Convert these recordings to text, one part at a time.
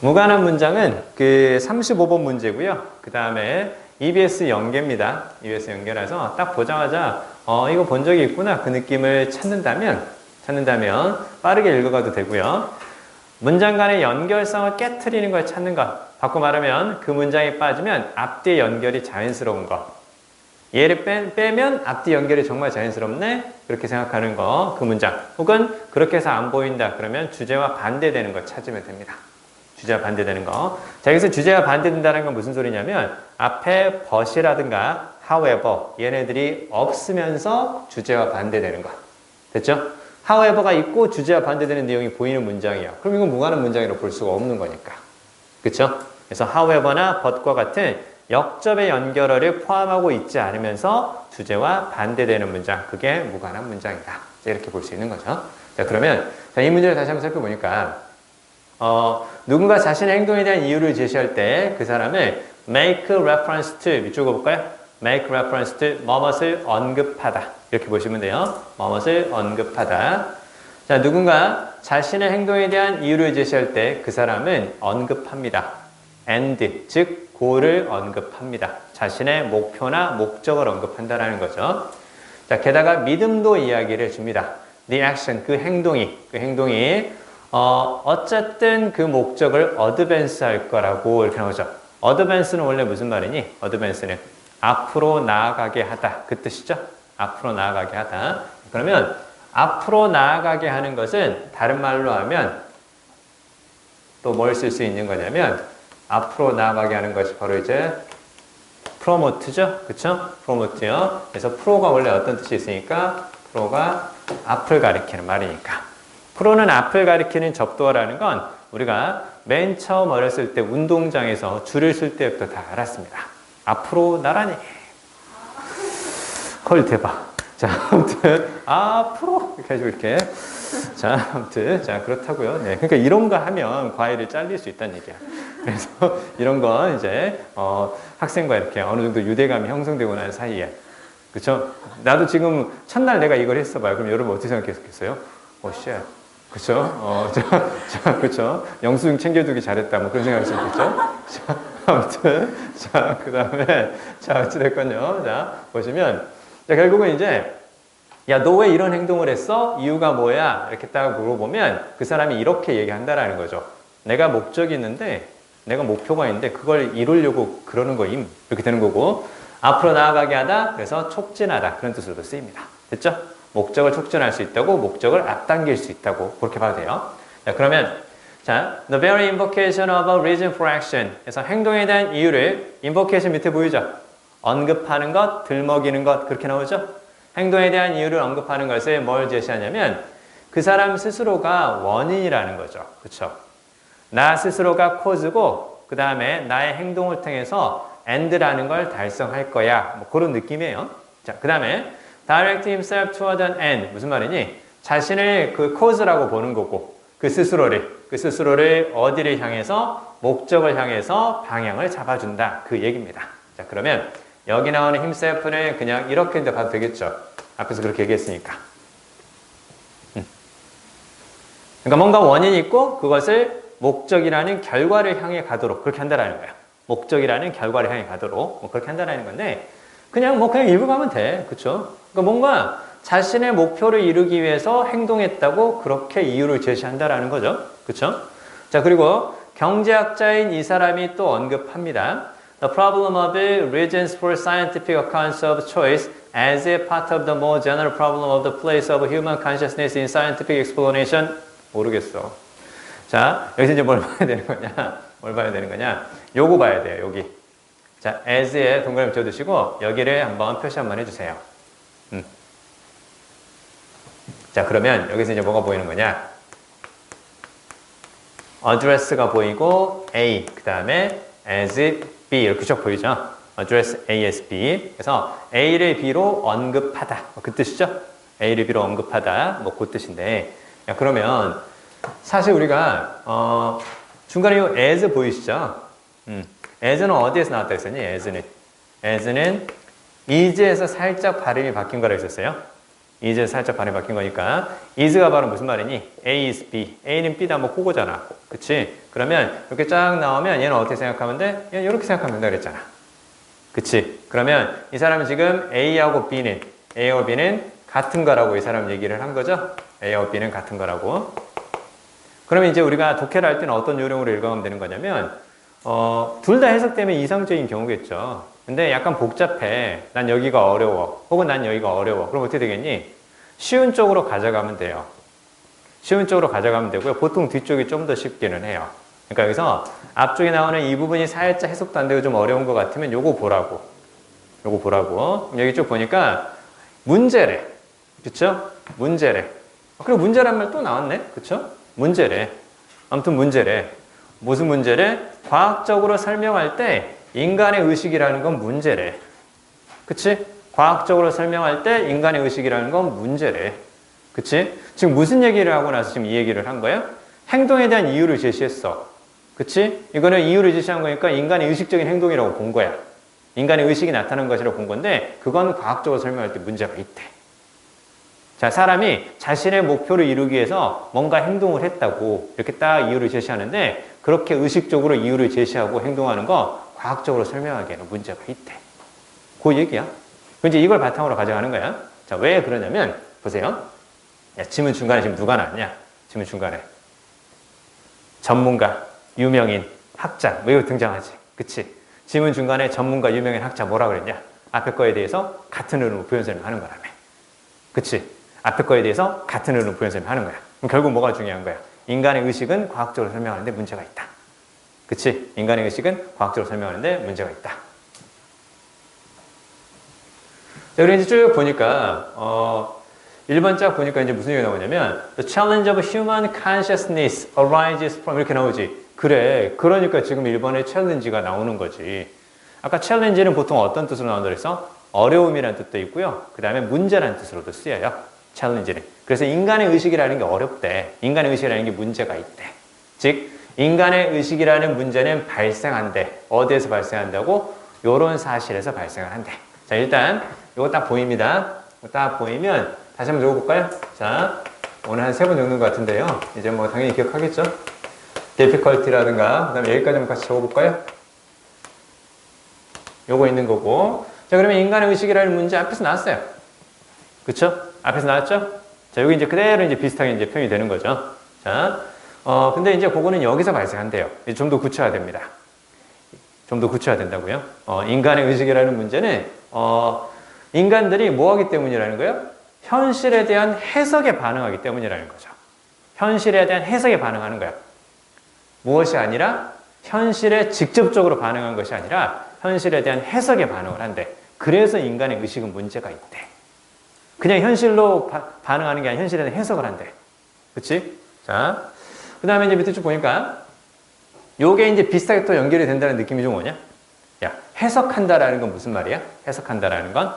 무관한 문장은 그 35번 문제고요. 그 다음에 EBS 연계입니다. EBS 연계라서 딱 보자마자 이거 본 적이 있구나 그 느낌을 찾는다면 빠르게 읽어가도 되고요. 문장 간의 연결성을 깨트리는 걸 찾는 것. 바꿔 말하면 그 문장이 빠지면 앞뒤 연결이 자연스러운 것. 얘를 빼면 앞뒤 연결이 정말 자연스럽네? 그렇게 생각하는 거, 그 문장. 혹은 그렇게 해서 안 보인다. 그러면 주제와 반대되는 거 찾으면 됩니다. 주제와 반대되는 거. 자, 여기서 주제와 반대된다는 건 무슨 소리냐면 앞에 but이라든가 however 얘네들이 없으면서 주제와 반대되는 거. 됐죠? however가 있고 주제와 반대되는 내용이 보이는 문장이에요. 그럼 이건 무관한 문장이라고 볼 수가 없는 거니까. 그쵸? 그래서 however나 but과 같은 역접의 연결어를 포함하고 있지 않으면서 주제와 반대되는 문장. 그게 무관한 문장이다. 이렇게 볼 수 있는 거죠. 자, 그러면 이 문제를 다시 한번 살펴보니까 누군가 자신의 행동에 대한 이유를 제시할 때 그 사람을 make reference to 밑줄 그어볼까요? make reference to 뭐뭇을 언급하다 이렇게 보시면 돼요. 뭐뭇을 언급하다. 자, 누군가 자신의 행동에 대한 이유를 제시할 때 그 사람은 언급합니다. and 즉 고를 언급합니다. 자신의 목표나 목적을 언급한다라는 거죠. 자, 게다가 믿음도 이야기를 해줍니다. the action 그 행동이 어쨌든 그 목적을 어드밴스 할 거라고 이렇게 나오죠. 어드밴스는 원래 무슨 말이니? 어드밴스는 앞으로 나아가게 하다. 그 뜻이죠? 앞으로 나아가게 하다. 그러면 앞으로 나아가게 하는 것은 다른 말로 하면 또 뭘 쓸 수 있는 거냐면 앞으로 나아가게 하는 것이 바로 이제 promote죠? 그쵸? promote요. 그래서 pro가 원래 어떤 뜻이 있으니까 pro가 앞을 가리키는 말이니까. 프로는 앞을 가리키는 접두어라는 건 우리가 맨 처음 어렸을 때 운동장에서 줄을 쓸 때부터 다 알았습니다. 앞으로 나란히. 헐, 대박. 자, 아무튼, 앞으로. 이렇게 해주고 이렇게. 자, 아무튼. 자, 그렇다고요. 네. 그러니까 이런 거 하면 과외를 잘릴 수 있다는 얘기야. 그래서 이런 건 이제, 학생과 이렇게 어느 정도 유대감이 형성되고 난 사이에. 그쵸? 나도 지금 첫날 내가 이걸 했어봐요. 그럼 여러분 어떻게 생각했겠어요? 쉣. 그쵸? 그쵸? 영수증 챙겨두기 잘했다. 뭐 그런 생각이 있었겠죠? 자, 아무튼. 자, 그 다음에, 자, 어찌됐건요. 자, 보시면. 자, 결국은 이제, 야, 너 왜 이런 행동을 했어? 이유가 뭐야? 이렇게 딱 물어보면 그 사람이 이렇게 얘기한다라는 거죠. 내가 목적이 있는데, 내가 목표가 있는데, 그걸 이루려고 그러는 거임. 이렇게 되는 거고, 앞으로 나아가게 하다, 그래서 촉진하다. 그런 뜻으로도 쓰입니다. 됐죠? 목적을 촉진할 수 있다고, 목적을 앞당길 수 있다고, 그렇게 봐도 돼요. 자, 그러면, 자, the very invocation of a reason for action. 그래서 행동에 대한 이유를, invocation 밑에 보이죠? 언급하는 것, 들먹이는 것, 그렇게 나오죠? 행동에 대한 이유를 언급하는 것을 뭘 제시하냐면, 그 사람 스스로가 원인이라는 거죠. 그쵸? 나 스스로가 코즈고, 그 다음에 나의 행동을 통해서 end라는 걸 달성할 거야. 뭐 그런 느낌이에요. 자, 그 다음에, direct himself toward an end. 무슨 말이니? 자신을 그 cause라고 보는 거고, 그 스스로를 어디를 향해서, 목적을 향해서 방향을 잡아준다. 그 얘기입니다. 자, 그러면 여기 나오는 himself는 그냥 이렇게 봐도 되겠죠? 앞에서 그렇게 얘기했으니까. 그러니까 뭔가 원인이 있고, 그것을 목적이라는 결과를 향해 가도록 그렇게 한다라는 거예요. 목적이라는 결과를 향해 가도록 뭐 그렇게 한다라는 건데, 그냥 읽어가면 돼. 그쵸? 그러니까 뭔가 자신의 목표를 이루기 위해서 행동했다고 그렇게 이유를 제시한다라는 거죠. 그쵸? 자, 그리고 경제학자인 이 사람이 또 언급합니다. The problem of the reasons for scientific accounts of choice as a part of the more general problem of the place of human consciousness in scientific explanation. 모르겠어. 자, 여기서 이제 뭘 봐야 되는 거냐? 뭘 봐야 되는 거냐? 요거 봐야 돼요, 여기. 자, as에 동그라미 쳐두시고 여기를 한번 표시 한번 해주세요. 자, 그러면 여기서 이제 뭐가 보이는 거냐? address가 보이고 A, 그 다음에 as B 이렇게 쭉 보이죠? address A as B. 그래서 A를 B로 언급하다. 그 뜻이죠? A를 B로 언급하다. 뭐 그 뜻인데. 야, 그러면 사실 우리가 중간에 이 as 보이시죠? as는 어디에서 나왔다 했었니? as는 is에서 살짝 발음이 바뀐 거라고 했었어요. is 살짝 발음이 바뀐 거니까 is가 바로 무슨 말이니? A is B. A는 B다 뭐 그거잖아. 그치? 그러면 이렇게 쫙 나오면 얘는 어떻게 생각하면 돼? 얘는 이렇게 생각하면 된다 그랬잖아. 그치? 그러면 이 사람은 지금 A하고 B는 같은 거라고 이 사람 얘기를 한 거죠? A하고 B는 같은 거라고. 그러면 이제 우리가 독해를 할 때는 어떤 요령으로 읽어가면 되는 거냐면 둘 다 해석되면 이상적인 경우겠죠. 근데 약간 복잡해. 난 여기가 어려워. 혹은 난 여기가 어려워. 그럼 어떻게 되겠니? 쉬운 쪽으로 가져가면 돼요. 쉬운 쪽으로 가져가면 되고요. 보통 뒤쪽이 좀 더 쉽기는 해요. 그러니까 여기서 앞쪽에 나오는 이 부분이 살짝 해석도 안 되고 좀 어려운 것 같으면 요거 보라고. 요거 보라고. 여기 쭉 보니까 문제래. 그쵸? 문제래. 그리고 문제란 말 또 나왔네. 그쵸? 문제래. 아무튼 문제래. 무슨 문제래? 과학적으로 설명할 때 인간의 의식이라는 건 문제래. 그치? 과학적으로 설명할 때 인간의 의식이라는 건 문제래. 그치? 지금 무슨 얘기를 하고 나서 지금 이 얘기를 한 거야? 행동에 대한 이유를 제시했어. 그치? 이거는 이유를 제시한 거니까 인간의 의식적인 행동이라고 본 거야. 인간의 의식이 나타난 것이라고 본 건데 그건 과학적으로 설명할 때 문제가 있대. 자, 사람이 자신의 목표를 이루기 위해서 뭔가 행동을 했다고 이렇게 딱 이유를 제시하는데 그렇게 의식적으로 이유를 제시하고 행동하는 거 과학적으로 설명하기에는 문제가 있대. 그 얘기야. 이제 이걸 바탕으로 가져가는 거야. 자, 왜 그러냐면 보세요. 야, 지문 중간에 지금 누가 나왔냐? 지문 중간에 전문가, 유명인, 학자 뭐 이거 등장하지. 그치? 지문 중간에 전문가, 유명인, 학자 뭐라 그랬냐? 앞에 거에 대해서 같은 의미로 부연 설명하는 거라며. 그치? 앞에 거에 대해서 같은 의미로 부연 설명하는 거야. 그럼 결국 뭐가 중요한 거야? 인간의 의식은 과학적으로 설명하는데 문제가 있다. 그치? 인간의 의식은 과학적으로 설명하는데 문제가 있다. 자, 그리고 이제 쭉 보니까, 1번 쫙 보니까 이제 무슨 얘기가 나오냐면, The challenge of human consciousness arises from, 이렇게 나오지. 그래. 그러니까 지금 1번에 challenge가 나오는 거지. 아까 challenge는 보통 어떤 뜻으로 나온다고 했어? 어려움이라는 뜻도 있고요. 그 다음에 문제라는 뜻으로도 쓰여요. challenge는. 그래서 인간의 의식이라는 게 어렵대. 인간의 의식이라는 게 문제가 있대. 즉, 인간의 의식이라는 문제는 발생한대. 어디에서 발생한다고? 요런 사실에서 발생을 한대. 자, 일단 요거 딱 보입니다. 딱 보이면 다시 한번 적어볼까요? 자, 오늘 한 3번 적는 것 같은데요. 이제 뭐 당연히 기억하겠죠? difficulty라든가 그 다음에 여기까지 한번 같이 적어볼까요? 요거 있는 거고. 자, 그러면 인간의 의식이라는 문제 앞에서 나왔어요. 그쵸? 앞에서 나왔죠? 자, 여기 이제 그대로 이제 비슷하게 이제 표현이 되는 거죠. 자, 근데 이제 그거는 여기서 발생한대요. 좀 더 구체화됩니다. 좀 더 구체화된다고요? 인간의 의식이라는 문제는, 인간들이 뭐 하기 때문이라는 거예요? 현실에 대한 해석에 반응하기 때문이라는 거죠. 현실에 대한 해석에 반응하는 거야. 무엇이 아니라 현실에 직접적으로 반응한 것이 아니라 현실에 대한 해석에 반응을 한대. 그래서 인간의 의식은 문제가 있대. 그냥 현실로 반응하는 게 아니라 현실에 대한 해석을 한대. 그치? 자, 그 다음에 이제 밑에 쭉 보니까 요게 이제 비슷하게 또 연결이 된다는 느낌이 좀 오냐? 야, 해석한다라는 건 무슨 말이야? 해석한다라는 건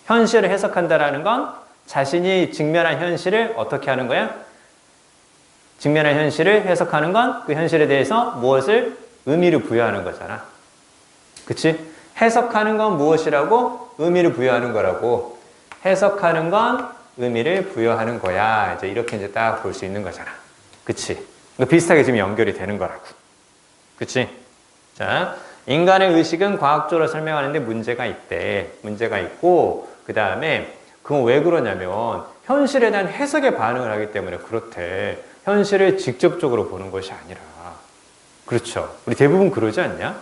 현실을 해석한다라는 건 자신이 직면한 현실을 어떻게 하는 거야? 직면한 현실을 해석하는 건 그 현실에 대해서 무엇을 의미를 부여하는 거잖아. 그치? 해석하는 건 무엇이라고? 의미를 부여하는 거라고. 해석하는 건 의미를 부여하는 거야. 이제 이렇게 이제 딱 볼 수 있는 거잖아. 그치? 비슷하게 지금 연결이 되는 거라고. 그치? 자, 인간의 의식은 과학적으로 설명하는데 문제가 있대. 문제가 있고, 그 다음에 그건 왜 그러냐면 현실에 대한 해석에 반응을 하기 때문에 그렇대. 현실을 직접적으로 보는 것이 아니라. 그렇죠. 우리 대부분 그러지 않냐?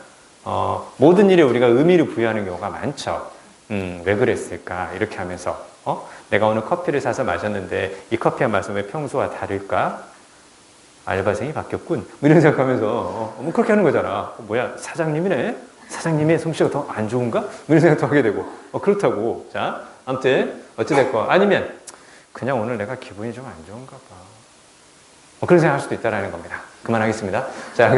모든 일에 우리가 의미를 부여하는 경우가 많죠. 왜 그랬을까? 이렇게 하면서, 내가 오늘 커피를 사서 마셨는데 이 커피의 맛은 왜 평소와 다를까? 알바생이 바뀌었군. 뭐 이런 생각하면서, 뭐 그렇게 하는 거잖아. 뭐야, 사장님이네? 사장님의 솜씨가 더 안 좋은가? 뭐 이런 생각도 하게 되고. 그렇다고. 자, 아무튼, 어찌됐건. 아니면, 그냥 오늘 내가 기분이 좀 안 좋은가 봐. 그런 생각 할 수도 있다라는 겁니다. 그만하겠습니다. 자,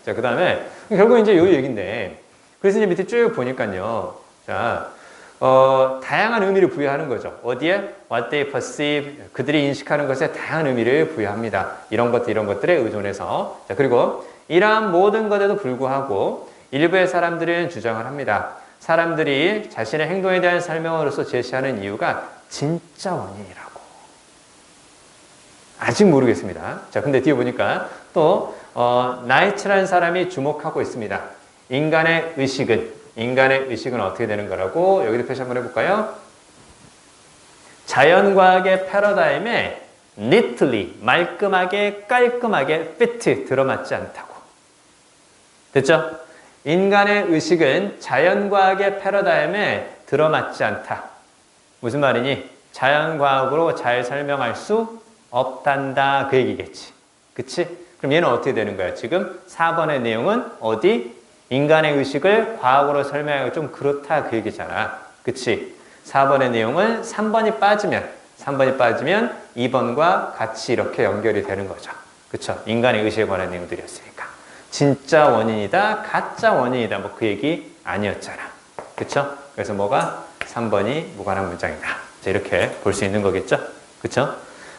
그 다음에, 결국 이제 요 얘기인데, 그래서 이제 밑에 쭉 보니까요. 자, 다양한 의미를 부여하는 거죠. 어디에? What they perceive. 그들이 인식하는 것에 다양한 의미를 부여합니다. 이런 것들에 의존해서. 자, 그리고 이러한 모든 것에도 불구하고 일부의 사람들은 주장을 합니다. 사람들이 자신의 행동에 대한 설명으로서 제시하는 이유가 진짜 원인이라고. 아직 모르겠습니다. 자, 근데 뒤에 보니까 또 나이츠라는 사람이 주목하고 있습니다. 인간의 의식은 어떻게 되는 거라고 여기도 표시 한번 해볼까요? 자연과학의 패러다임에 neatly, 말끔하게, 깔끔하게 fit, 들어맞지 않다고. 됐죠? 인간의 의식은 자연과학의 패러다임에 들어맞지 않다. 무슨 말이니? 자연과학으로 잘 설명할 수 없단다. 그 얘기겠지. 그치? 그럼 얘는 어떻게 되는 거야? 지금 4번의 내용은 어디? 인간의 의식을 과학으로 설명하기 좀 그렇다. 그 얘기잖아. 그치? 4번의 내용은 3번이 빠지면 2번과 같이 이렇게 연결이 되는 거죠. 그쵸? 인간의 의식에 관한 내용들이었으니까. 진짜 원인이다, 가짜 원인이다. 뭐 그 얘기 아니었잖아. 그쵸? 그래서 뭐가? 3번이 무관한 문장이다. 자, 이렇게 볼 수 있는 거겠죠? 그쵸?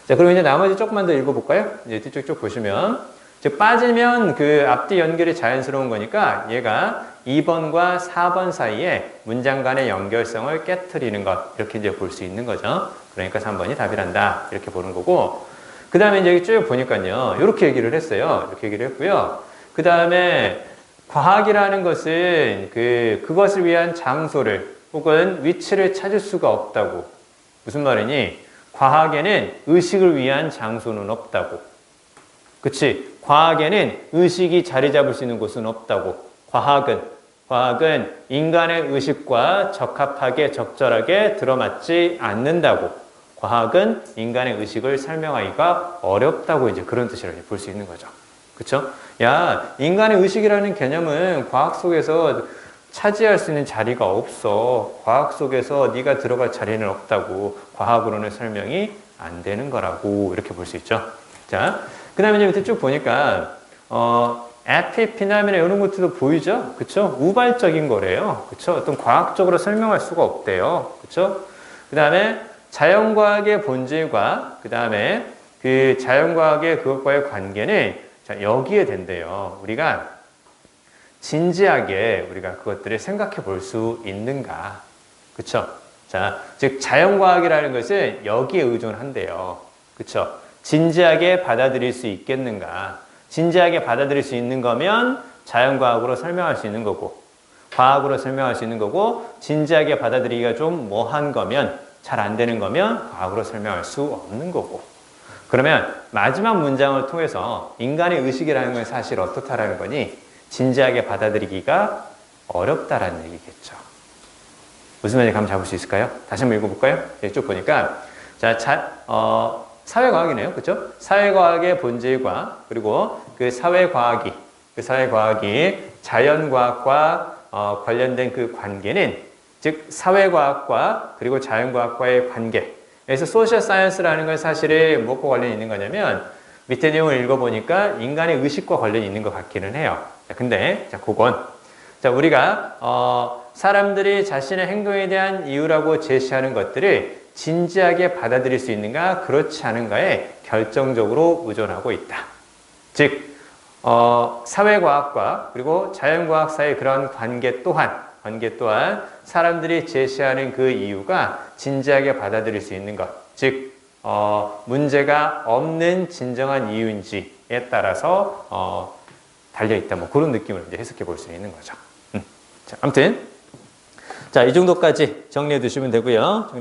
자, 그럼 이제 나머지 조금만 더 읽어볼까요? 이제 뒤쪽 쭉 보시면. 즉, 빠지면 그 앞뒤 연결이 자연스러운 거니까 얘가 2번과 4번 사이에 문장 간의 연결성을 깨트리는 것. 이렇게 이제 볼 수 있는 거죠. 그러니까 3번이 답이란다. 이렇게 보는 거고. 그 다음에 이제 여기 쭉 보니까요. 이렇게 얘기를 했어요. 이렇게 얘기를 했고요. 그 다음에 과학이라는 것은 그것을 위한 장소를 혹은 위치를 찾을 수가 없다고. 무슨 말이니? 과학에는 의식을 위한 장소는 없다고. 그치? 과학에는 의식이 자리 잡을 수 있는 곳은 없다고. 과학은 인간의 의식과 적합하게 적절하게 들어맞지 않는다고. 과학은 인간의 의식을 설명하기가 어렵다고 이제 그런 뜻이라고 볼 수 있는 거죠. 그쵸? 야, 인간의 의식이라는 개념은 과학 속에서 차지할 수 있는 자리가 없어. 과학 속에서 네가 들어갈 자리는 없다고. 과학으로는 설명이 안 되는 거라고 이렇게 볼 수 있죠. 자, 그 다음에 이제 밑에 쭉 보니까 에피피나미나 이런 것들도 보이죠? 그쵸? 우발적인 거래요. 그쵸? 어떤 과학적으로 설명할 수가 없대요. 그쵸? 그 다음에 자연과학의 본질과 그 다음에 그 자연과학의 그것과의 관계는 자, 여기에 된대요. 우리가 진지하게 우리가 그것들을 생각해 볼 수 있는가. 그쵸? 자, 즉, 자연과학이라는 것은 여기에 의존한대요. 그쵸? 진지하게 받아들일 수 있겠는가. 진지하게 받아들일 수 있는 거면 자연과학으로 설명할 수 있는 거고, 과학으로 설명할 수 있는 거고, 진지하게 받아들이기가 좀 뭐한 거면, 잘 안 되는 거면 과학으로 설명할 수 없는 거고. 그러면 마지막 문장을 통해서 인간의 의식이라는 건 사실 어떻다라는 거니? 진지하게 받아들이기가 어렵다라는 얘기겠죠. 무슨 말인지 감 잡을 수 있을까요? 다시 한번 읽어볼까요? 쭉 보니까 사회과학이네요. 그렇죠? 사회과학의 본질과 그리고 그 사회과학이 자연과학과 관련된 그 관계는 즉 사회과학과 그리고 자연과학과의 관계. 그래서 소셜 사이언스라는 건 사실은 무엇과 관련이 있는 거냐면 밑에 내용을 읽어보니까 인간의 의식과 관련이 있는 것 같기는 해요. 자, 근데 그건 우리가 사람들이 자신의 행동에 대한 이유라고 제시하는 것들을 진지하게 받아들일 수 있는가 그렇지 않은가에 결정적으로 의존하고 있다. 즉 사회과학과 그리고 자연과학 사이의 그런 관계 또한 사람들이 제시하는 그 이유가 진지하게 받아들일 수 있는 것, 즉 문제가 없는 진정한 이유인지에 따라서 달려있다. 뭐 그런 느낌을 이제 해석해 볼 수 있는 거죠. 자, 아무튼 자, 이 정도까지 정리해 두시면 되고요.